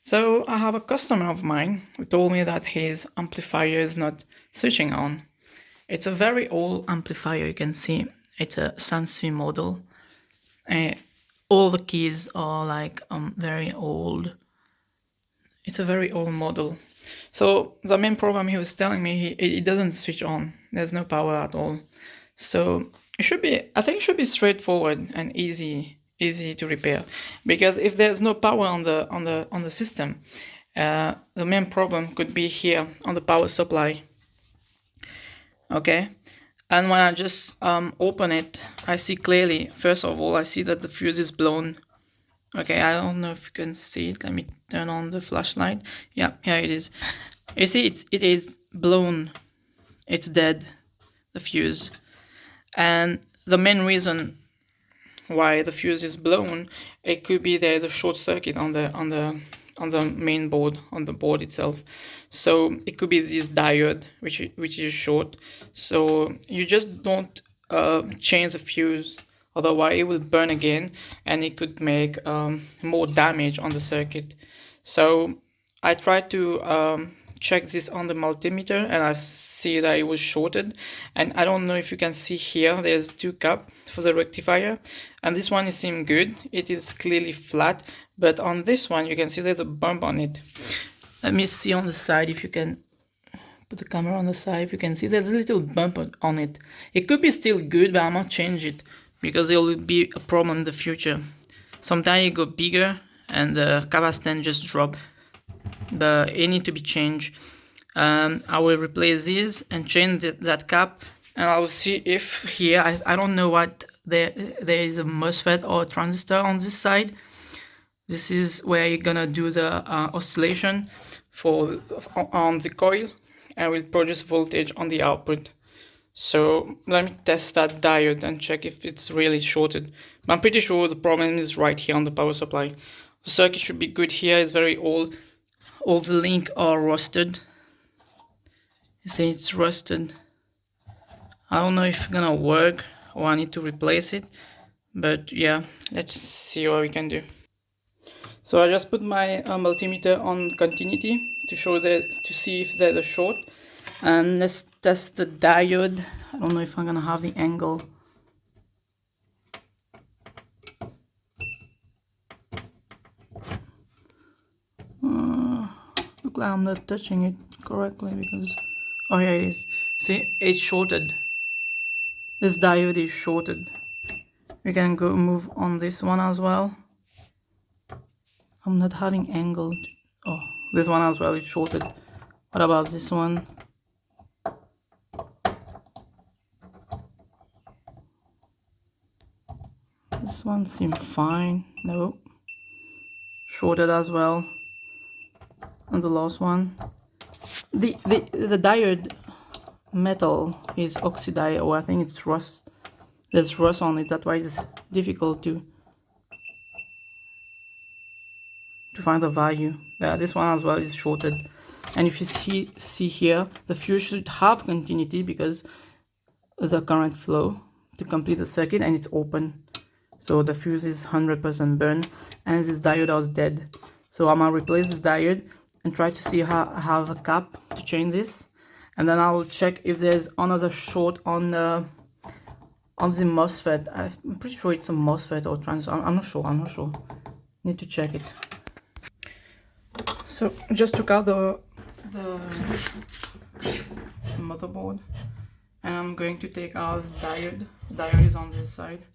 So I have a customer of mine who told me that his amplifier is not switching on. It's a very old amplifier, you can see. It's a Sansui model. All the keys are like very old. It's a very old model. So the main problem he was telling me, it doesn't switch on. There's no power at all. So it should be, I think it should be straightforward and easy to repair, because if there's no power on the system, the main problem could be here on the power supply. Okay, and when I just open it, I see clearly, first of all, I see that the fuse is blown. Okay, I don't know if you can see it. Let me turn on the flashlight. Yeah, here it is. You see, it is blown. It's dead, the fuse. And the main reason why the fuse is blown, it could be there's a short circuit on the main board, on the board itself. So it could be this diode which is short. So you just don't change the fuse, otherwise it will burn again and it could make more damage on the circuit. So I tried to check this on the multimeter and I see that it was shorted. And I don't know if you can see here, there's two caps for the rectifier, and this one is seem good. It is clearly flat, but on this one you can see there's a bump on it. Let me see on the side, if you can put the camera on the side, if you can see there's a little bump on it. It could be still good, but I'm not change it because it will be a problem in the future. Sometimes it go bigger and the capacitance just drop, but it need to be changed. I will replace this and change that cap, and I will see if here, I don't know what, there is a MOSFET or a transistor on this side. This is where you're gonna do the oscillation on the coil and will produce voltage on the output. So let me test that diode and check if it's really shorted. But I'm pretty sure the problem is right here on the power supply. The circuit should be good here. It's very old. All the links are rusted. You see, it's rusted. I don't know if it's gonna work or I need to replace it, but yeah, let's see what we can do. So I just put my multimeter on continuity to see if there's a short, and let's test the diode. I don't know if I'm gonna have the angle. Look like I'm not touching it correctly because, oh yeah, it is. See, it's shorted. This diode is shorted. We can go move on this one as well. I'm not having angle. Oh, this one as well is shorted. What about this one? This one seems fine. No, shorted as well. And the last one, the diode metal is oxidized, or I think it's rust. There's rust on it. That's why it's difficult to find the value. Yeah, this one as well is shorted. And if you see here, the fuse should have continuity because the current flow to complete the circuit, and it's open. So the fuse is 100% burned, and this diode was dead. So I'm gonna replace this diode and try to see how I have a cap to change this, and then I will check if there's another short on the MOSFET. I'm pretty sure it's a MOSFET or transistor. I'm not sure. Need to check it. So just took out the motherboard, and I'm going to take out this diode. The diode is on this side.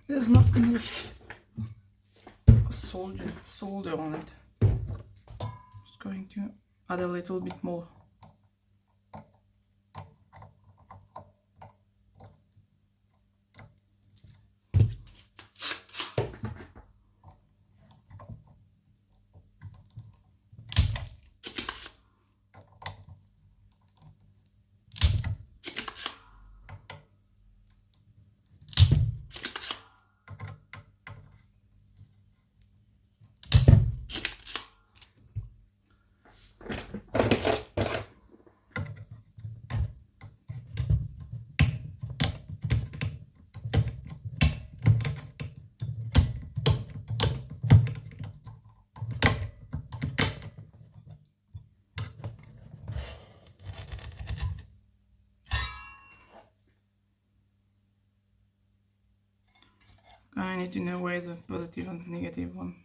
There's not enough solder on it. Just going to add a little bit more. I need to know where is the positive and the negative one.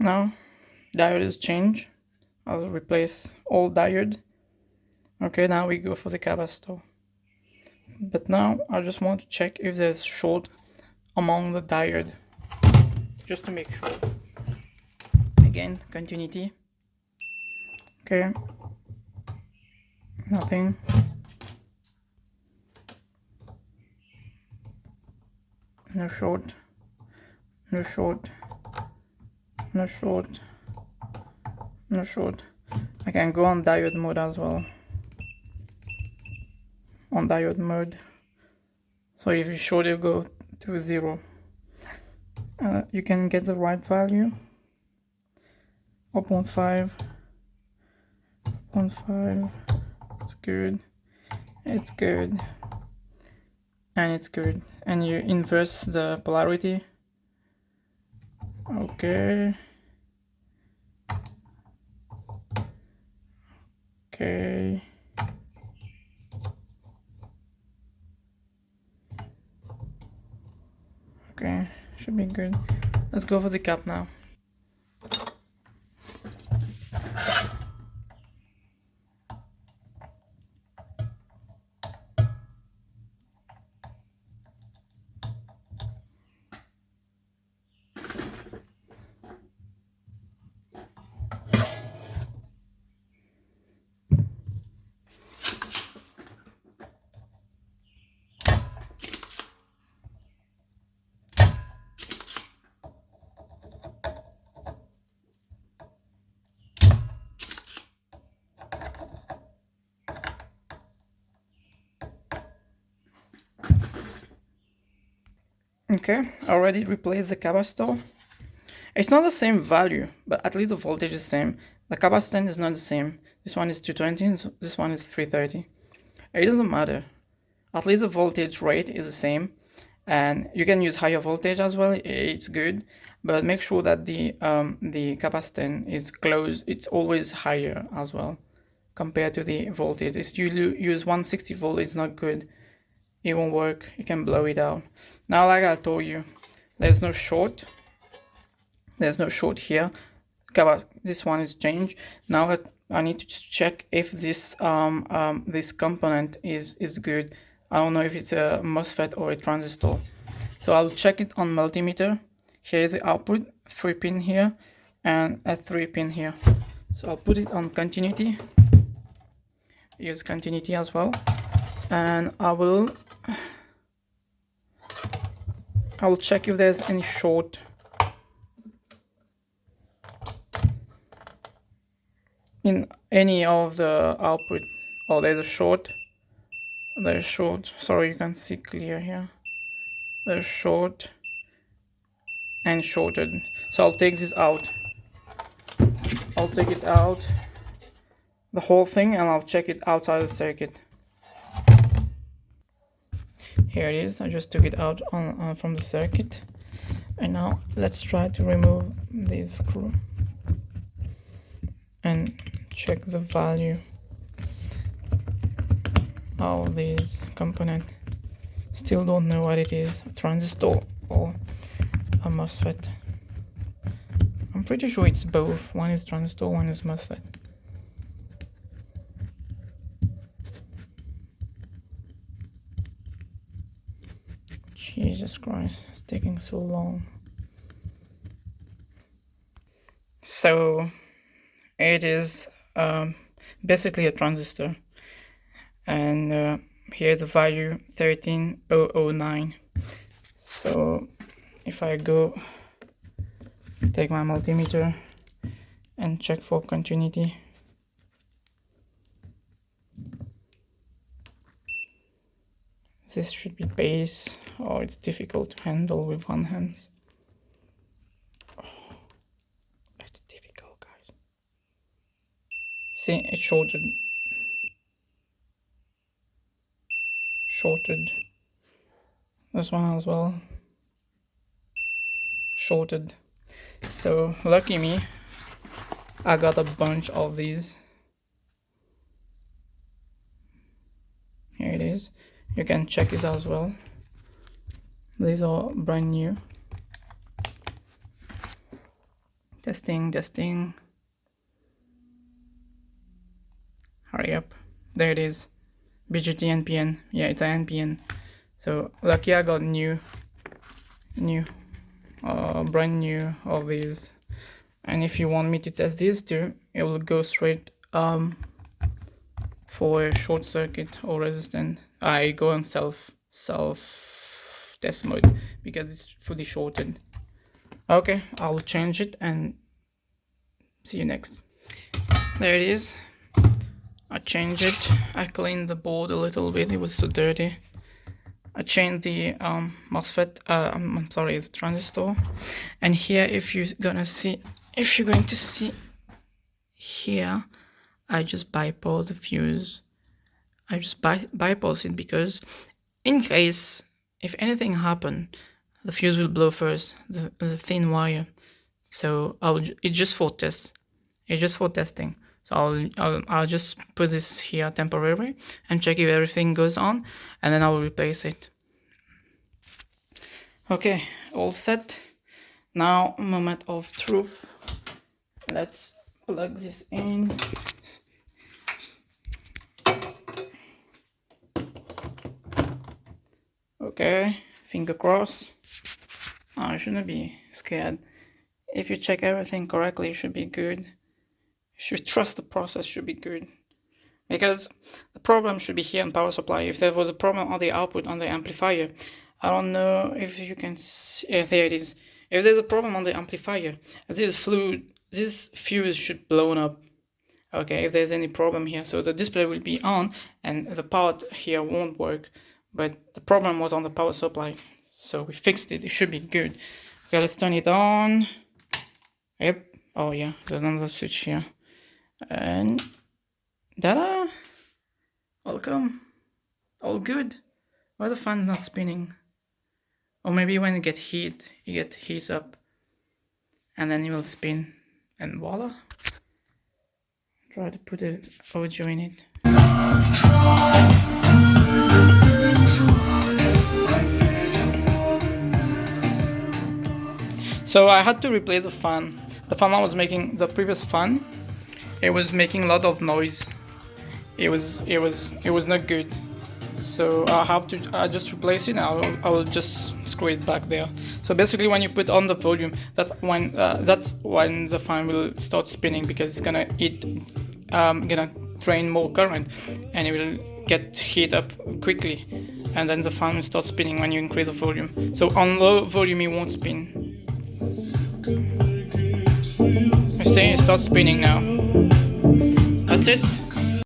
Now diode is changed. I'll replace old diode. Okay, now we go for the capacitor. But now I just want to check if there's short among the diode, just to make sure. Again, continuity. Okay, nothing. No short, no short, no short, no short. I can go on diode mode as well. On diode mode. So if you short, you go to 0. You can get the right value. 0.5, 0.5. It's good. It's good. And it's good. And you inverse the polarity. Okay. Okay. Okay, should be good. Let's go for the cap now. Okay, I already replaced the capacitor. It's not the same value, but at least the voltage is the same. The capacitor is not the same. This one is 220, this one is 330. It doesn't matter. At least the voltage rate is the same. And you can use higher voltage as well, it's good. But make sure that the capacitor is close, it's always higher as well compared to the voltage. If you use 160 volt, it's not good. It won't work, you can blow it out. Now, like I told you, there's no short. There's no short here. This one is changed. Now that I need to check if this this component is good. I don't know if it's a MOSFET or a transistor. So I'll check it on multimeter. Here is the output, 3 pin here, and a 3 pin here. So I'll put it on continuity. Use continuity as well. And I will check if there's any short in any of the output. Oh, there's a short. There's short. Sorry, you can see clear here. There's short and shorted. So I'll take this out. I'll take it out, the whole thing, and I'll check it outside the circuit. Here it is. I just took it out from the circuit. And now let's try to remove this screw. and check the value of these components. Still don't know what it is, a transistor or a MOSFET. I'm pretty sure it's both. One is transistor, one is MOSFET. Jesus Christ, it's taking so long. So it is basically a transistor, and here the value 13009. So if I go take my multimeter and check for continuity, this should be base. Oh, it's difficult to handle with one hand. Oh, it's difficult, guys. See, it shorted. This one as well. Shorted. So lucky me, I got a bunch of these. Here it is. You can check this as well. These are brand new. Testing. Hurry up. There it is. BGT NPN. Yeah, it's an NPN. So lucky I got brand new of these. And if you want me to test these too, it will go straight for a short circuit or resistant. I go on self test mode because it's fully shorted. Okay, I'll change it and see you next. There it is. I changed it. I cleaned the board a little bit. It was so dirty. I changed the MOSFET. I'm sorry, it's transistor. And here, if you're going to see here, I just bypass the fuse. I just bypass it because in case if anything happen, the fuse will blow first, the thin wire. So it's just for test. It's just for testing. So I'll just put this here temporarily and check if everything goes on, and then I'll replace it. Okay, all set. Now, moment of truth. Let's plug this in. Okay, finger crossed. I shouldn't be scared. If you check everything correctly, it should be good. You should trust the process, should be good. Because the problem should be here in power supply. If there was a problem on the output on the amplifier, I don't know if you can see. Yeah, there it is. If there's a problem on the amplifier, this fuse should blown up. Okay, if there's any problem here, so the display will be on and the part here won't work. But the problem was on the power supply, so we fixed it. It should be good. Okay, let's turn it on. Yep. Oh yeah, there's another switch here. And ta-da! Welcome. All good. Why the fan's not spinning? Or maybe when you get heat up, and then it will spin, and voila. Try to put an audio in it. So I had to replace the fan. The fan I was making, the previous fan, it was making a lot of noise. It was not good. So I just replace it. And I will just screw it back there. So basically, when you put on the volume, that's when the fan will start spinning, because it's gonna drain more current, and it will get heat up quickly, and then the fan will start spinning when you increase the volume. So on low volume, it won't spin. You see, it starts spinning now. That's it.